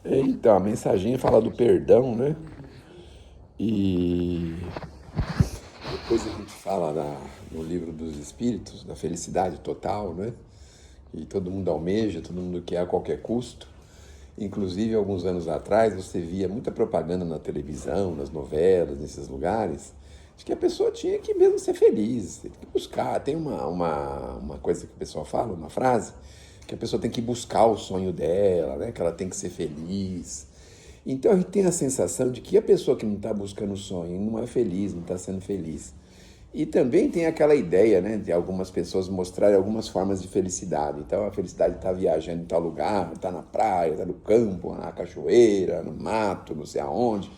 Então, a mensaginha fala do perdão, né? E depois a gente fala no livro dos Espíritos, da felicidade total, né? E todo mundo almeja, todo mundo quer a qualquer custo. Inclusive, alguns anos atrás, você via muita propaganda na televisão, nas novelas, nesses lugares, de que a pessoa tinha que mesmo ser feliz, tem que buscar. Tem uma coisa que o pessoal fala, uma frase, que a pessoa tem que buscar o sonho dela, né? Que ela tem que ser feliz. Então a gente tem a sensação de que a pessoa que não está buscando o sonho não é feliz, não está sendo feliz. E também tem aquela ideia, né, de algumas pessoas mostrarem algumas formas de felicidade. Então a felicidade está viajando em tal lugar, está na praia, está no campo, na cachoeira, no mato, não sei aonde.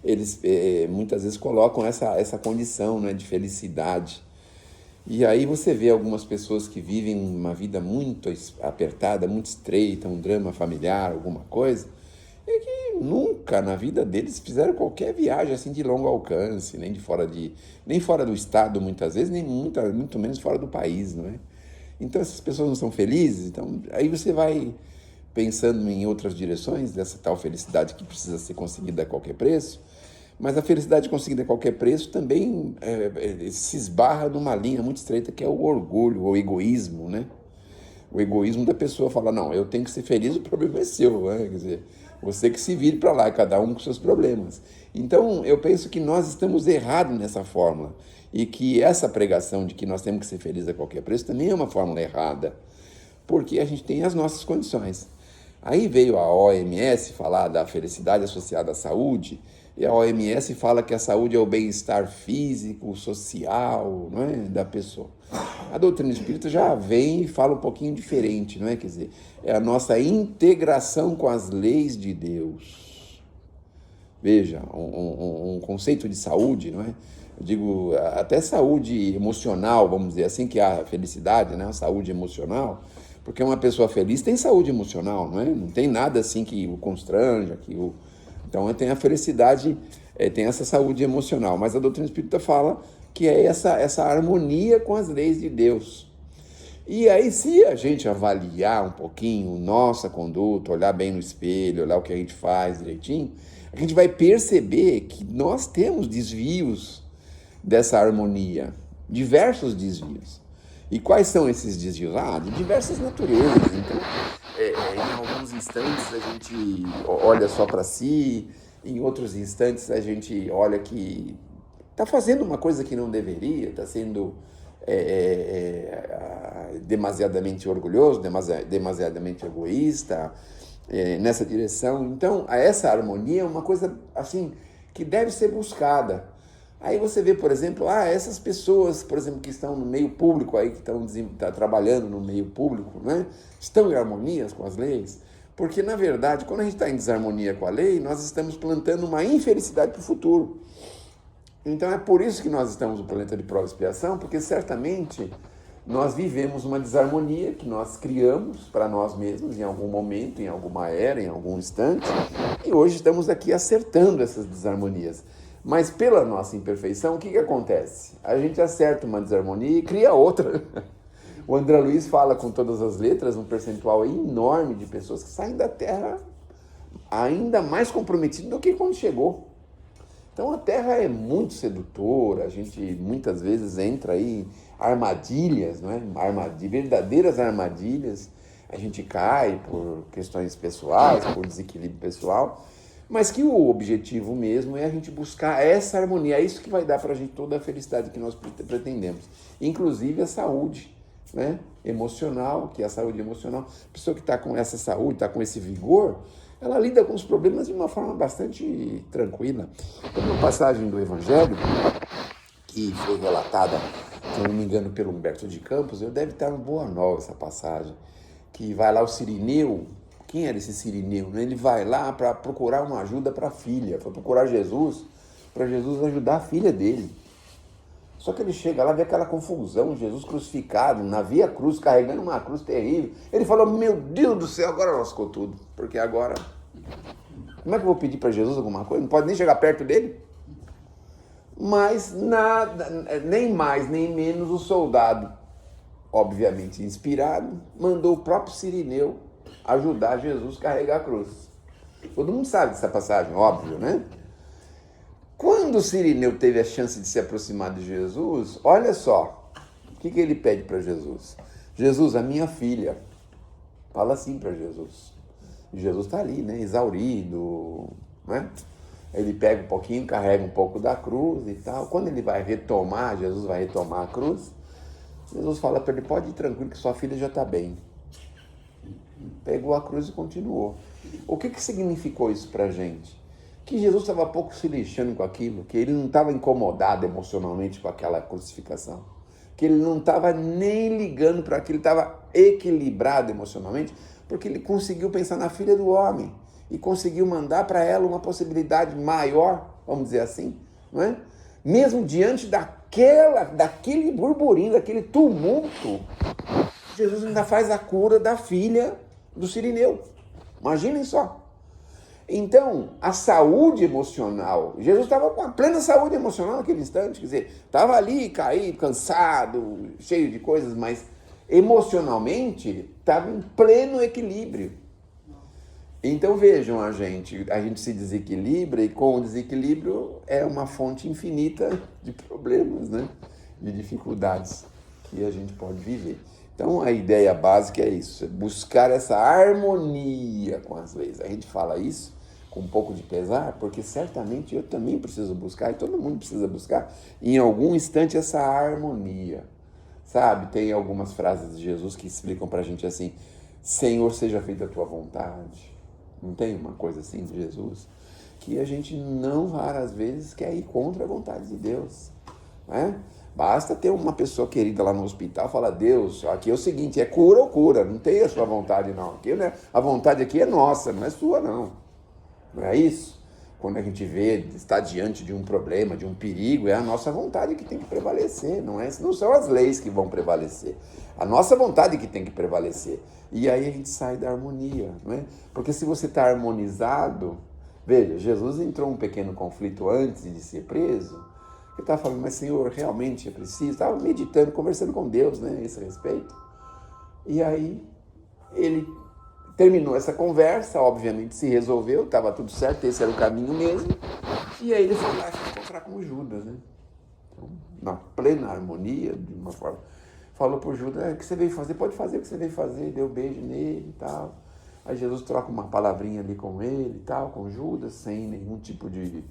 Eles muitas vezes colocam essa condição, né, de felicidade. E aí você vê algumas pessoas que vivem uma vida muito apertada, muito estreita, um drama familiar, alguma coisa, e que nunca na vida deles fizeram qualquer viagem assim de longo alcance, nem fora do estado muitas vezes, nem muito menos fora do país, não é? Então essas pessoas não são felizes, então aí você vai pensando em outras direções dessa tal felicidade que precisa ser conseguida a qualquer preço, mas a felicidade conseguida a qualquer preço também se esbarra numa linha muito estreita que é o orgulho, o egoísmo, né? O egoísmo da pessoa fala, não, eu tenho que ser feliz, o problema é seu, né? Quer dizer, você que se vire para lá, cada um com seus problemas. Então, eu penso que nós estamos errados nessa fórmula e que essa pregação de que nós temos que ser felizes a qualquer preço também é uma fórmula errada, porque a gente tem as nossas condições. Aí veio a OMS falar da felicidade associada à saúde, e a OMS fala que a saúde é o bem-estar físico, social, não é, da pessoa. A doutrina espírita já vem e fala um pouquinho diferente, não é? Quer dizer, é a nossa integração com as leis de Deus. Veja, um conceito de saúde, não é? Eu digo, até saúde emocional, vamos dizer assim, que é a felicidade, né? A saúde emocional, porque uma pessoa feliz tem saúde emocional, não é? Não tem nada assim que o constranja, Então, tem a felicidade, tem essa saúde emocional, mas a doutrina espírita fala que é essa harmonia com as leis de Deus. E aí, se a gente avaliar um pouquinho nossa conduta, olhar bem no espelho, olhar o que a gente faz direitinho, a gente vai perceber que nós temos desvios dessa harmonia, diversos desvios. E quais são esses desvios? De diversas naturezas. Então, em alguns instantes a gente olha só para si, em outros instantes a gente olha que está fazendo uma coisa que não deveria, está sendo demasiadamente orgulhoso, demasiadamente egoísta, nessa direção. Então, essa harmonia é uma coisa assim que deve ser buscada. Aí você vê, por exemplo, essas pessoas, por exemplo, que estão no meio público aí, que estão trabalhando no meio público, né? Estão em harmonia com as leis, porque na verdade, quando a gente está em desarmonia com a lei, nós estamos plantando uma infelicidade para o futuro. Então é por isso que nós estamos no planeta de prova e expiação, porque certamente nós vivemos uma desarmonia que nós criamos para nós mesmos em algum momento, em alguma era, em algum instante, e hoje estamos aqui acertando essas desarmonias. Mas pela nossa imperfeição, o que acontece? A gente acerta uma desarmonia e cria outra. O André Luiz fala com todas as letras, um percentual enorme de pessoas que saem da Terra ainda mais comprometido do que quando chegou. Então a Terra é muito sedutora, a gente muitas vezes entra aí em armadilhas, não é? Verdadeiras armadilhas, a gente cai por questões pessoais, por desequilíbrio pessoal, mas que o objetivo mesmo é a gente buscar essa harmonia, é isso que vai dar para a gente toda a felicidade que nós pretendemos, inclusive a saúde, né? Emocional, que é a saúde emocional. A pessoa que está com essa saúde, está com esse vigor, ela lida com os problemas de uma forma bastante tranquila. Tem uma passagem do Evangelho que foi relatada, se eu não me engano, pelo Humberto de Campos, eu deve estar no Boa Nova essa passagem, que vai lá o Cirineu. Quem era esse Cirineu? Ele vai lá para procurar uma ajuda para a filha, para procurar Jesus, para Jesus ajudar a filha dele. Só que ele chega lá, vê aquela confusão, Jesus crucificado, na Via Cruz, carregando uma cruz terrível. Ele falou, meu Deus do céu, agora lascou tudo. Porque agora, como é que eu vou pedir para Jesus alguma coisa? Não pode nem chegar perto dele. Mas nada, nem mais, nem menos, o soldado, obviamente inspirado, mandou o próprio Cirineu ajudar Jesus a carregar a cruz. Todo mundo sabe dessa passagem, óbvio, né? Quando o Cirineu teve a chance de se aproximar de Jesus, olha só, o que ele pede para Jesus? Jesus, a minha filha. Fala assim para Jesus. E Jesus está ali, né? Exaurido, né? Ele pega um pouquinho, carrega um pouco da cruz e tal. Quando ele vai retomar, Jesus vai retomar a cruz, Jesus fala para ele, pode ir tranquilo que sua filha já está bem. Pegou a cruz e continuou. O que significou isso para a gente? Que Jesus estava pouco se lixando com aquilo, que ele não estava incomodado emocionalmente com aquela crucificação, que ele não estava nem ligando para aquilo, ele estava equilibrado emocionalmente, porque ele conseguiu pensar na filha do homem e conseguiu mandar para ela uma possibilidade maior, vamos dizer assim, não é? Mesmo diante daquele burburinho, daquele tumulto, Jesus ainda faz a cura da filha do Cirineu. Imaginem só. Então, a saúde emocional, Jesus estava com a plena saúde emocional naquele instante, quer dizer, estava ali caído, cansado, cheio de coisas, mas emocionalmente estava em pleno equilíbrio. Então vejam a gente se desequilibra e com o desequilíbrio é uma fonte infinita de problemas, né? De dificuldades que a gente pode viver. Então a ideia básica é isso, é buscar essa harmonia com as leis. A gente fala isso com um pouco de pesar, porque certamente eu também preciso buscar, e todo mundo precisa buscar, em algum instante, essa harmonia. Sabe, tem algumas frases de Jesus que explicam pra gente assim, Senhor, seja feita a tua vontade. Não tem uma coisa assim de Jesus? Que a gente não raras vezes quer ir contra a vontade de Deus, né? Basta ter uma pessoa querida lá no hospital, falar, Deus, aqui é o seguinte, é cura ou cura, não tem a sua vontade não. Aqui, né? A vontade aqui é nossa, não é sua não. Não é isso? Quando a gente vê, está diante de um problema, de um perigo, é a nossa vontade que tem que prevalecer, não são as leis que vão prevalecer. A nossa vontade que tem que prevalecer. E aí a gente sai da harmonia, não é? Porque se você está harmonizado, veja, Jesus entrou um pequeno conflito antes de ser preso, ele estava falando, mas Senhor, realmente é preciso? Estava meditando, conversando com Deus, né, a esse respeito. E aí ele terminou essa conversa, obviamente se resolveu, estava tudo certo, esse era o caminho mesmo. E aí ele foi lá se encontrar com Judas, né? Então, na plena harmonia, de uma forma, falou para o Judas, o que você veio fazer? Pode fazer o que você veio fazer, deu beijo nele e tal. Aí Jesus troca uma palavrinha ali com ele e tal, com Judas, sem nenhum tipo de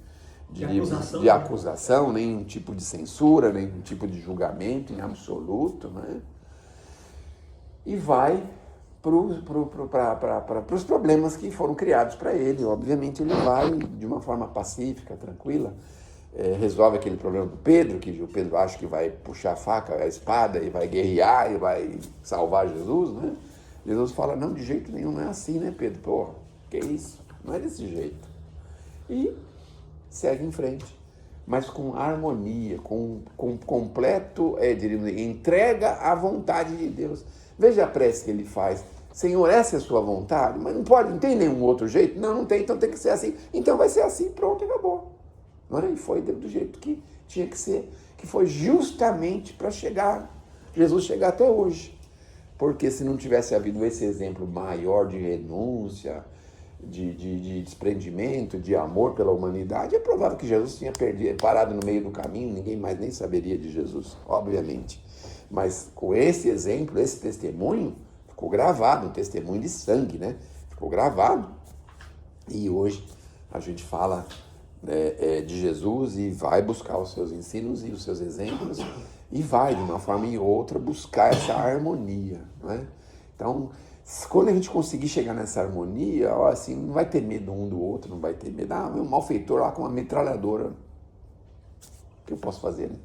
acusação, nenhum tipo de censura, nenhum tipo de julgamento em absoluto, né? E vai para os problemas que foram criados para ele. Obviamente ele vai de uma forma pacífica, tranquila, resolve aquele problema do Pedro, que o Pedro acha que vai puxar a faca, a espada e vai guerrear e vai salvar Jesus, né? Jesus fala, não, de jeito nenhum, não é assim, né, Pedro? Porra, que isso? Não é desse jeito. E segue em frente, mas com harmonia, com completo, diríamos, entrega à vontade de Deus. Veja a prece que ele faz. Senhor, essa é a sua vontade? Mas não pode, não tem nenhum outro jeito? Não, não tem, então tem que ser assim. Então vai ser assim, pronto, e acabou. Não é? E foi do jeito que tinha que ser, que foi justamente para Jesus chegar até hoje. Porque se não tivesse havido esse exemplo maior de renúncia, de desprendimento, de amor pela humanidade, é provável que Jesus tinha parado no meio do caminho, ninguém mais nem saberia de Jesus, obviamente. Mas com esse exemplo, esse testemunho, ficou gravado, um testemunho de sangue, né? Ficou gravado. E hoje a gente fala de Jesus e vai buscar os seus ensinos e os seus exemplos e vai, de uma forma e outra, buscar essa harmonia, não é? Então, quando a gente conseguir chegar nessa harmonia, ó, assim, não vai ter medo um do outro, não vai ter medo. Um malfeitor lá com uma metralhadora. O que eu posso fazer, né?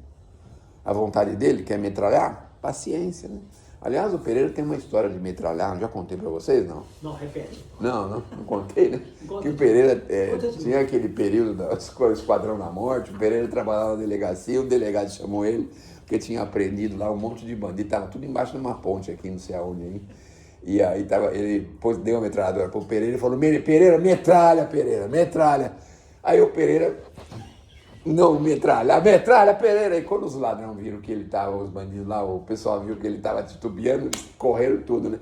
A vontade dele quer metralhar? Paciência, né? Aliás, o Pereira tem uma história de metralhar, já contei para vocês, não? Não, repete. Não contei, né? Que o Pereira tinha aquele período do Esquadrão da Morte, o Pereira trabalhava na delegacia, o delegado chamou ele, porque tinha apreendido lá um monte de bandido, estava tudo embaixo de uma ponte aqui, não sei aonde aí. E aí ele deu uma metralhadora pro Pereira e falou, Pereira, metralha. Aí o Pereira, não, metralha, Pereira. E quando os ladrões viram que ele estava, os bandidos lá, o pessoal viu que ele estava titubeando, eles correram tudo, né?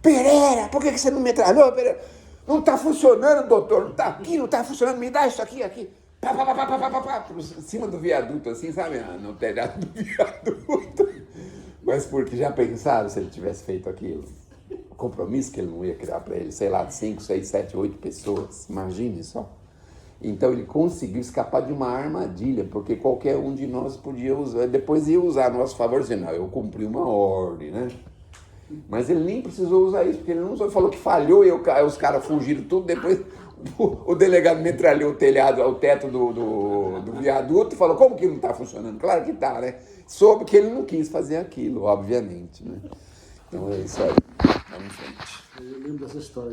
Pereira, por que você não metralhou, Pereira? Não está funcionando, doutor, não está aqui, não está funcionando, me dá isso aqui, aqui. Pá, pá, pá, pá, pá, pá, pá, por cima do viaduto, assim, sabe? No telhado do viaduto. Mas porque já pensaram se ele tivesse feito aquilo? O compromisso que ele não ia criar para ele, sei lá, de 5, 6, 7, 8 pessoas. Imagine só. Então ele conseguiu escapar de uma armadilha, porque qualquer um de nós podia usar, depois ia usar a nosso favor, dizendo, não, eu cumpri uma ordem, né? Mas ele nem precisou usar isso, porque ele não usou, falou que falhou, e os caras fugiram tudo, depois o delegado metralhou o telhado, o teto do viaduto, e falou, como que não está funcionando? Claro que está, né? Soube que ele não quis fazer aquilo, obviamente, né? Então é isso aí, vamos em frente. Eu lembro dessa história.